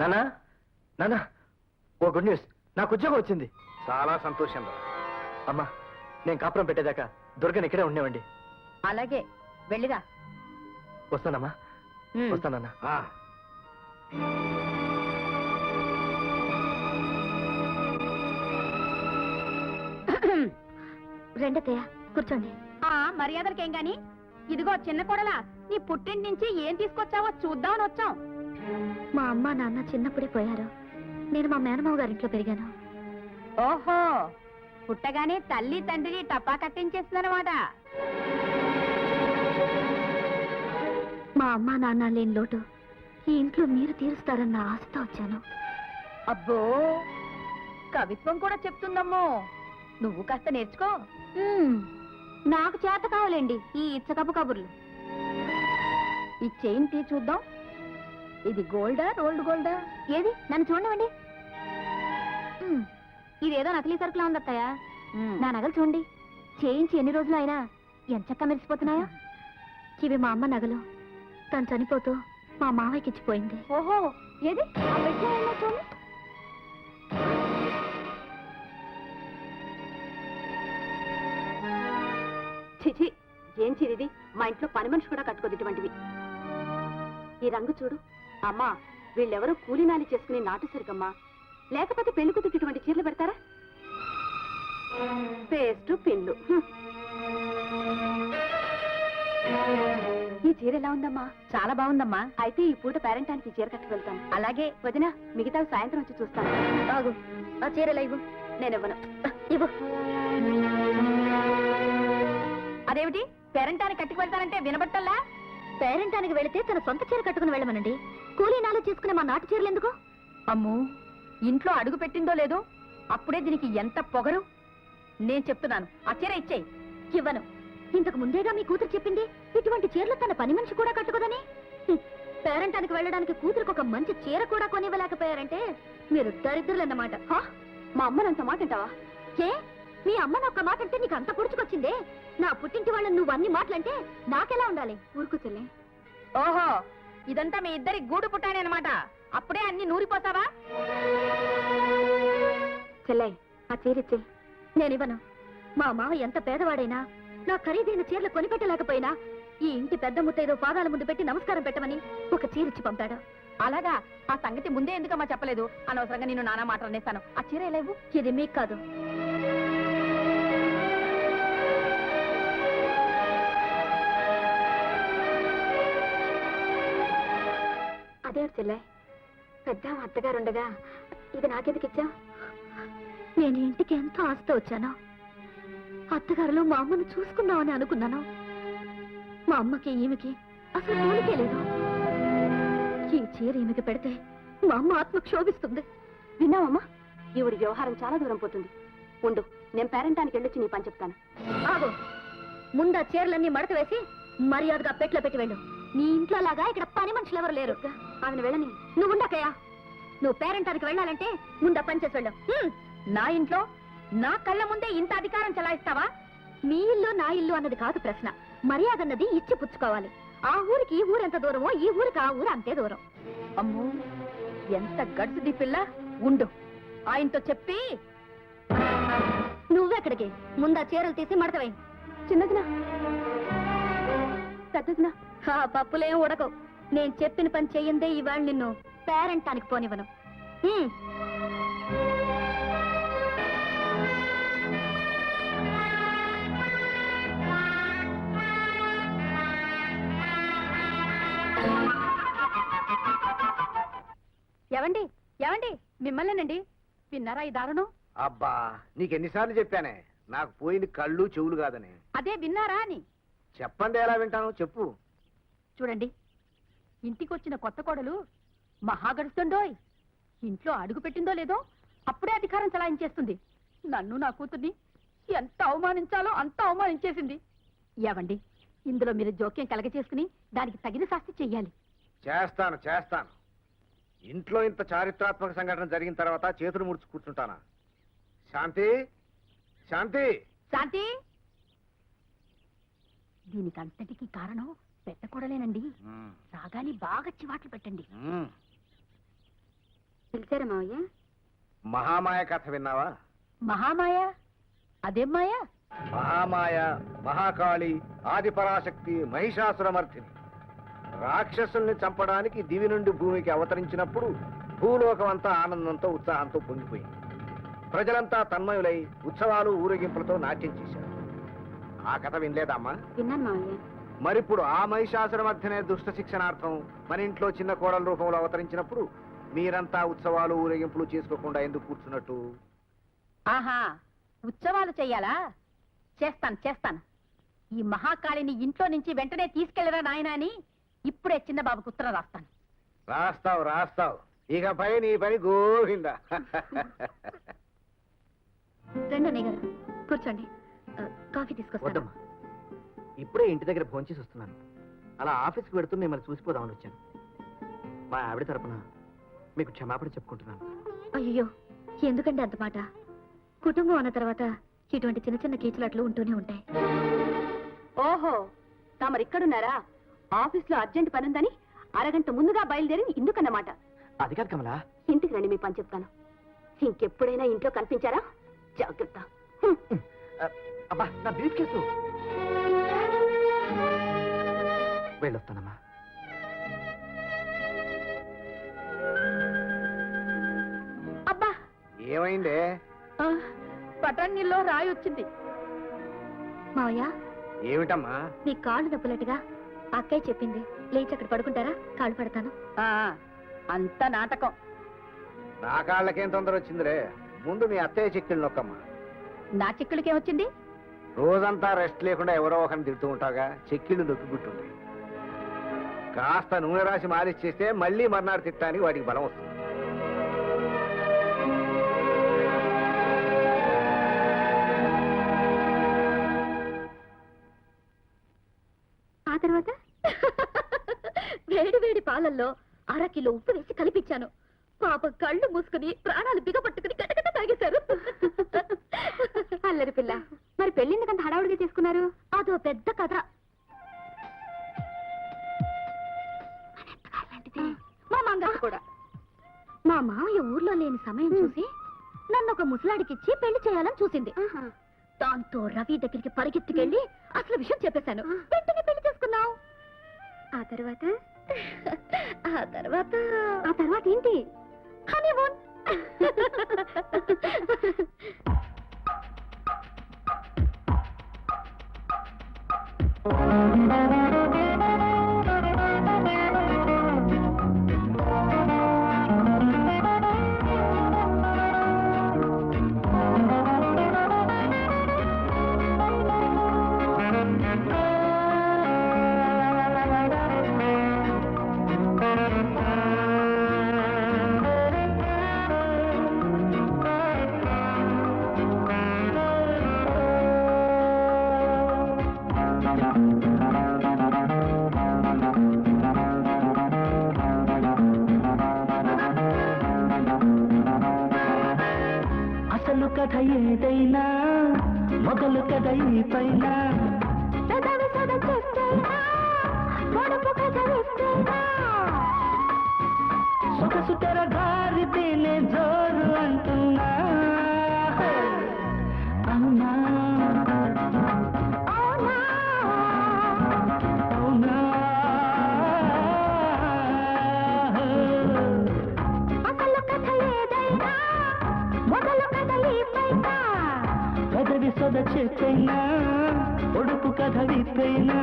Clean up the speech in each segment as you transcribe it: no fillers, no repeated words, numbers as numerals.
నానా నానా, ఓ good news, నాకు ఉద్యోగం వచ్చింది. చాలా సంతోషం. అమ్మా, నేను కాపురం పెట్టేదాకా దుర్గని ఇక్కడే ఉండేవండి. అలాగే వెళ్ళిరా. వస్తానమ్మా, వస్తానన్నా. రెండతయ్య కూర్చోండి. మర్యాదలకేం గాని, ఇదిగో చిన్న కోడలా, నీ పుట్టింటి నుంచి ఏం తీసుకొచ్చావో చూద్దామని వచ్చాం. మా అమ్మ నాన్న చిన్నప్పుడే పోయారు. నేను మా మేనమావ గారింట్లో పెరిగాను. ఓహో, పుట్టగానే తల్లి తండ్రిని టపా కట్టించేస్తుందన్నమాట. మా అమ్మ నాన్న లేని లోటు ఈ ఇంట్లో మీరు తీరుస్తారన్న ఆశతో వచ్చాను. అబ్బో, కవిత్వం కూడా చెప్తుందమ్మో. నువ్వు కాస్త నేర్చుకో. నాకు చేత కావాలండి ఈ ఇచ్చకపు కబుర్లు. ఈ చైన్ తీ చూద్దాం. ఇది గోల్డా రోల్డ్ గోల్డా? ఏది, నన్ను చూడండి. ఇదేదో నకిలీ సరుకులా ఉంది అత్తయ్య. నా నగలు చూడండి, చేయించి ఎన్ని రోజులు అయినా ఎంత చక్కగా మెరిసిపోతున్నాయా. ఇవి మా అమ్మ నగలు. తను చనిపోతూ మా మావయ్యకి ఇచ్చిపోయింది. ఓహో, ఏది చూడండి. చిచి, ఏం చిరిది, మా ఇంట్లో పని మనిషి కూడా కట్టుకోదు ఇటువంటివి. ఈ రంగు చూడు అమ్మా, వీళ్ళెవరో కూలీనాలి చేసుకుని నాటు సరికమ్మా, లేకపోతే పెళ్లి కూతురికి ఇటువంటి చీరలు పెడతారా? పేస్టు పిన్లు. ఈ చీర ఎలా ఉందమ్మా? చాలా బాగుందమ్మా. అయితే ఈ పూట పేరెంటానికి చీర కట్టుకు వెళ్తాను. అలాగే వదినా, మిగతా సాయంత్రం వచ్చి చూస్తాను. బాగు, ఆ చీరలా ఇవ్వు. నేనివ్వను. ఇవ్వు. అదేమిటి, పేరెంటానికి కట్టుకు వెళ్తానంటే వినబట్టల్లా? పేరెంటానికి వెళితే తన సొంత చీర కట్టుకుని వెళ్ళమనండి. కూలీనాలు చేసుకునే మా నాటు చీరలు ఎందుకు? అమ్మో, ఇంట్లో అడుగు పెట్టిందో లేదో అప్పుడే దీనికి ఎంత పొగరు. నేను చెప్తున్నాను, ఆ చీర ఇచ్చేయి. ఇవ్వను. ఇంతకు ముందేగా మీ కూతురు చెప్పింది ఇటువంటి చీరలు తన పని మనిషి కూడా కట్టుకోదని. పేరెంటానికి వెళ్ళడానికి కూతురికి ఒక మంచి చీర కూడా కొనివ్వలేకపోయారంటే మీరు దరిద్రులన్నమాట. మా అమ్మనంత మాట అంటావా? ఏ, మీ అమ్మను ఒక్క మాట అంటే నీకు అంత పుడుచుకొచ్చిందే? నా పుట్టింటి వాళ్ళని నువ్వు అన్ని మాటలంటే నాకెలా ఉండాలి? ఊరుకుచెల్లే. ఓహో, ఇదంతా మీ ఇద్దరి గూడు పుట్టానే అనమాట. అప్పుడే అన్ని నూరిపోతావా? చెల్లై, ఆ చీరిచ్చే. నేనివ్వను. మా మావ ఎంత పేదవాడైనా నా ఖరీదైన చీరలు కొనిపెట్టలేకపోయినా ఈ ఇంటి పెద్ద ముత్తైదో పాదాల ముందు పెట్టి నమస్కారం పెట్టమని ఒక చీరిచ్చి పంపాడు. అలాగా? ఆ సంగతి ముందే ఎందుకమ్మా చెప్పలేదు? అనవసరంగా నేను నానా మాట అనేస్తాను. ఆ చీర లేవు. ఇది మీకు కాదు. అదే చెల్లె, పెద్ద అత్తగారుండగా ఇది నాకెందుకు ఇచ్చా? నేను ఇంటికి ఎంతో ఆశతో వచ్చాను. అత్తగారులో మా అమ్మను చూసుకుందామని అనుకున్నాను. మా అమ్మకి ఈమెకి అసలు పోలికే లేదు. ఈ చీర ఈమెకి పెడితే మా అమ్మ ఆత్మ క్షోభిస్తుంది. విన్నావమ్మా, ఈవిడి వ్యవహారం చాలా దూరం పోతుంది. ఉండు, నేను పేరెంటానికి వెళ్ళొచ్చి నీ పని చెప్తాను. ఆగు, ముందా చీరలన్నీ మడత వేసి మర్యాదగా పెట్లో పెట్టి వెళ్ళు. నీ ఇంట్లో లాగా ఇక్కడ పని మనుషులు ఎవరు లేరు. ఆమెను వెళ్ళని. నువ్వు ఉండకయ్యా. నువ్వు పేరెంటానికి వెళ్ళాలంటే ముందా పని చేసి వెళ్ళు. నా ఇంట్లో నా కళ్ళ ముందే ఇంత అధికారం చలాయిస్తావా? మీ ఇల్లు నా ఇల్లు అన్నది కాదు ప్రశ్న. మర్యాద అన్నది ఇచ్చి పుచ్చుకోవాలి. ఆ ఊరికి ఈ ఊరు ఎంత దూరమో ఈ ఊరికి ఆ ఊరు అంతే దూరం. అమ్మో, ఎంత గడుసుది పిల్ల. ఉండు, ఆయనతో చెప్పి. నువ్వెక్కడికి? ముందా చీరలు తీసి మడతవై. చిన్నదినా పెద్దదినా పప్పులేం ఉడకవు. నేను చెప్పిన పని చెయ్యందే ఇవాళ నిన్ను పేరెంటానికి పోనివ్వను. ఏవండి ఏవండి, మిమ్మల్నేనండి. విన్నారా ఈ దారుణం? అబ్బా, నీకెన్నిసార్లు చెప్పానే నాకు పోయింది కళ్ళు చెవులు కాదని. అదే విన్నారా అని. చెప్పండి, ఎలా వింటాను చెప్పు. చూడండి, ఇంటికొచ్చిన కొత్త కోడలు మహా గడుస్తుండోయ్. ఇంట్లో అడుగు పెట్టిందో లేదో అప్పుడే అధికారం చలాయించేస్తుంది. నన్ను నా కూతుర్ని ఎంత అవమానించాలో అంత అవమానించేసింది. ఏవండి, ఇందులో మీరు జోక్యం కలగచేసుకుని దానికి తగిన శాస్తి చెయ్యాలి. చేస్తాను చేస్తాను. ఇంట్లో ఇంత చారిత్రాత్మక సంఘటన జరిగిన తర్వాత చేతులు ముడుచు కూర్చుంటానా? శాంతి, శాంతి, శాంతి. దీనికంతటికి కారణం పెట్టకూడలేనండి. రాగాని బాగా చివాట్లు పెట్టండి. పిలిచారా మావయ్య? మహామాయ కథ విన్నావా? మహామాయ అదేం మాయ? మహామాయ, మహాకాళి, ఆదిపరాశక్తి, మహిషాసురమర్ధిని రాక్షసుల్ని చంపడానికి దివి నుండి భూమికి అవతరించినప్పుడు భూలోకం అంతా ఆనందంతో ఉత్సాహంతో పొంగిపోయింది. ప్రజలంతా తన్మయులై ఉత్సవాలు ఊరేగింపులతో నాట్యం చేశారు. ఆ కథ వినలేదమ్మా? విన్నాను మావయ్య. మరిప్పుడు ఆ మహిషాసురమర్ధినే దుష్ట శిక్షణార్థం మన ఇంట్లో చిన్న కోడల రూపంలో అవతరించినప్పుడు మీరంతా ఉత్సవాలు ఊరేగింపులు చేసుకోకుండా ఎందుకు కూర్చున్నట్టు? ఆహా, ఉత్సవాలు చెయ్యాలా? చేస్తాను చేస్తాను. ఈ మహాకాళిని ఇంట్లో నుంచి వెంటనే తీసుకెళ్లరా నాయనా అని ఇప్పుడే చిన్న బాబుకు ఉత్తరం రాస్తాను. రాస్తావు రాస్తావు, ఇకపై నీ పని గోవిందా. రండి అన్నయ్య గారు, కూర్చోండి. కాఫీ తీసుకొస్తాను. వద్దమ్మా, ఇప్పుడే ఇంటి దగ్గర భోంచేసి వస్తున్నాను. అలా ఆఫీస్కి పెడుతూ మిమ్మల్ని చూసిపోదామని వచ్చాను. మా ఆవిడ తరపున మీకు క్షమాపణ చెప్పుకుంటున్నాను. అయ్యో, ఎందుకండి అంత మాట? కుటుంబం అన్న తర్వాత ఇటువంటి చిన్న చిన్న కీచులాట్లు ఉంటూనే ఉంటాయి. ఓహో, తమరిక్కడున్నారా? ఆఫీస్లో అర్జెంట్ పనుందని అరగంట ముందుగా బయలుదేరి ఇందుకన్నమాట. అది కాదు కమలా. ఇంటికి రండి, మీ పని చెప్తాను. ఇంకెప్పుడైనా ఇంట్లో కనిపించారా? జాగ్రత్త. అబ్బా, నా బ్రీఫ్ కేసు. వెళ్ళొస్తానమ్మా. అబ్బా, ఏమైందే? పటాన్నిలో రాయి వచ్చింది. మావయ్య, ఏమిటమ్మా? మీ కాళ్ళు నొప్పులట్టుగా అక్కయ్య చెప్పింది. లేచి అక్కడ పడుకుంటారా? కాళ్ళు పడతాను. అంత నాటకం. నా కాళ్ళకేం తొందర వచ్చిందిరే. ముందు మీ అత్తయ్య చెక్కిళ్ళు నొక్కమ్మా. నా చిక్కులకేమొచ్చింది? రోజంతా రెస్ట్ లేకుండా ఎవరో ఒకరిని తిడుతూ ఉంటాగా, చెక్కిళ్ళు నొక్కి గుట్టుంటాయి. కాస్త నూనె రాసి మాలిష్ చేస్తే మళ్ళీ మర్నాడు తిట్టడానికి వాటికి బలం వస్తుంది. ఆ తర్వాత వేడి వేడి పాలల్లో 1/2 కిలో ఉప్పు వేసి కలిపించాను. పాప కళ్ళు మూసుకుని ప్రాణాలు బిగపట్టుకుని గటగట తాగేశారు. అల్లరి పిల్ల, మరి పెళ్ళిందుకంత హడావుడిగా చేసుకున్నారు? అదో పెద్ద కథ. మా మంగళ కూడా. మా మామయ్య ఊర్లో లేని సమయం చూసి నన్ను ఒక ముసలాడికిచ్చి పెళ్లి చేయాలని చూసింది. దాంతో రవి దగ్గరికి పరిగెత్తుకెళ్ళి అసలు విషయం చెప్పేశాను. వెంటనే పెళ్లి చేసుకున్నాం. ఆ తర్వాత ఏంటి? హనీమూన్. అసలు కథ ఏదైనా మొదలు కథ ఈ పైన సొగసు తెర గారితేనే జోరు అంటున్నా. అవునా అవునా, పెదవి సొద చెప్పైనా ఒడుపు కథ విప్పైనా.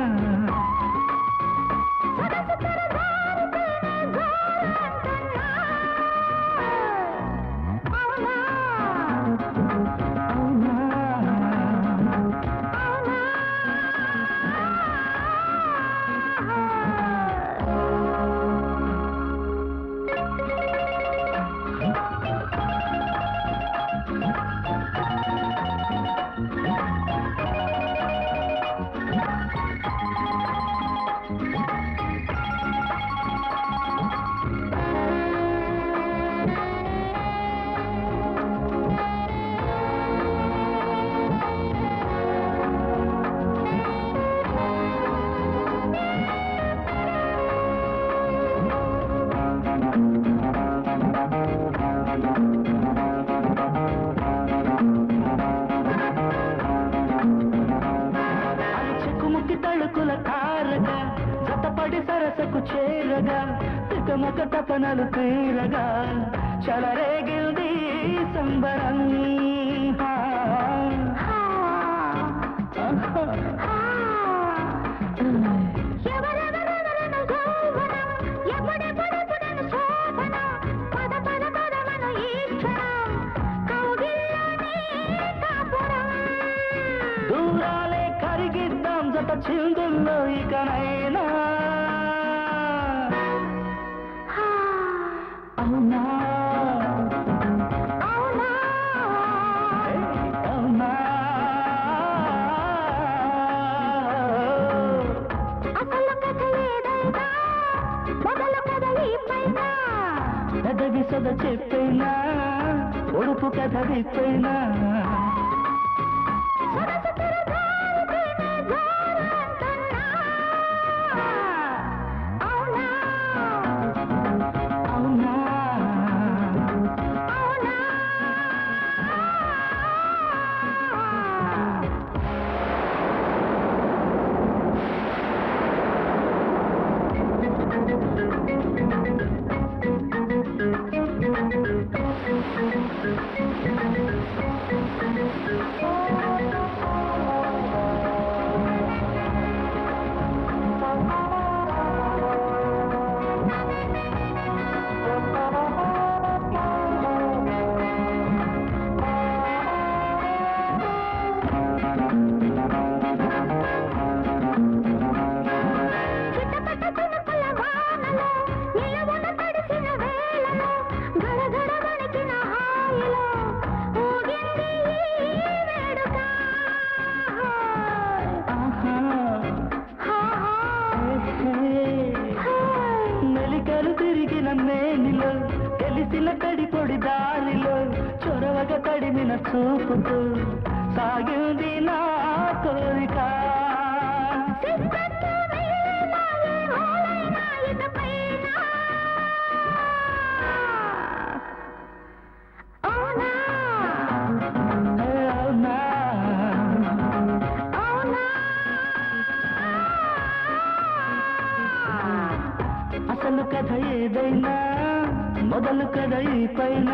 తపనక తపనలు తీరగా చలరేగిల్ది సంబరం దూరాలే కరిగిద్దాం జత చిందుల్లో ఇకనైనా అవునా అవునా పెదవి సద చెప్పైనా ఒడుపు కథ విప్పైనా మెలికలు తిరిగిన మేనిలో తెలిసిన తడి పొడి దారిలో చొరవగా తడిమిన చూపుతూ సాగింది నా కోరిక అసలు కథ ఏదైనా మొదలు కథ ఈ పైన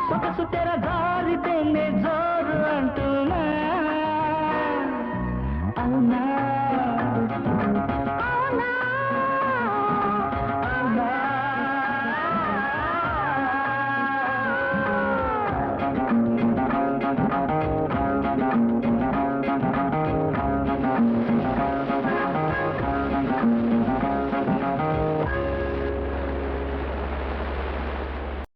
సొగసు తెర దారితేనే జోరు అంటున్నా అవునా